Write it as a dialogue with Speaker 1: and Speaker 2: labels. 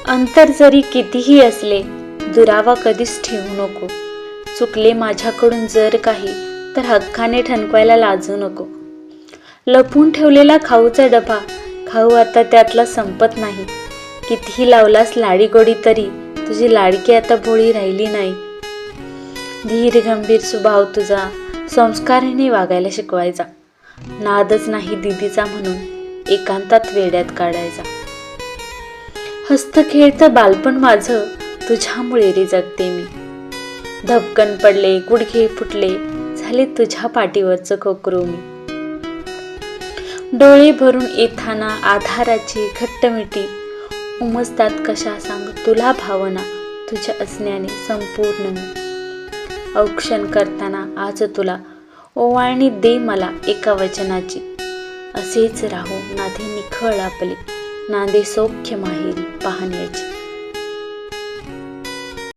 Speaker 1: अंतर जरी कितीही असले, दुरावा कधीच ठेवू नको. चुकले माझ्याकडून जर काही, तर हक्काने ठणकवायला लाजू नको. लपून ठेवलेला खाऊचा डबा, खाऊ आता त्यातला संपत नाही. कितीही लावलास लाडीगोडी तरी, तुझी लाडकी आता भोळी राहिली नाही. धीर गंभीर स्वभाव तुझा, संस्काराने वागायला शिकवायचा. नादच नाही दीदीचा म्हणून, एकांतात वेड्यात काढायचा. हस्त खेळतं बालपण माझं, तुझ्यामुळे रे जगते मी. धपकन पडले, गुडघे फुटले, झाले तुझ्या पाठीवरचं कोकरू मी. डोळे भरून येताना आधाराची घट्टमिठी, उमजतात कशा सांग तुला भावना, तुझ्या असण्याने संपूर्ण मी. औक्षण करताना आज तुला ओवाळणी दे मला एका वचनाची. असेच राहू नादे निखळ आपले, नांदे सौख्य माहेरी पाहण्याची.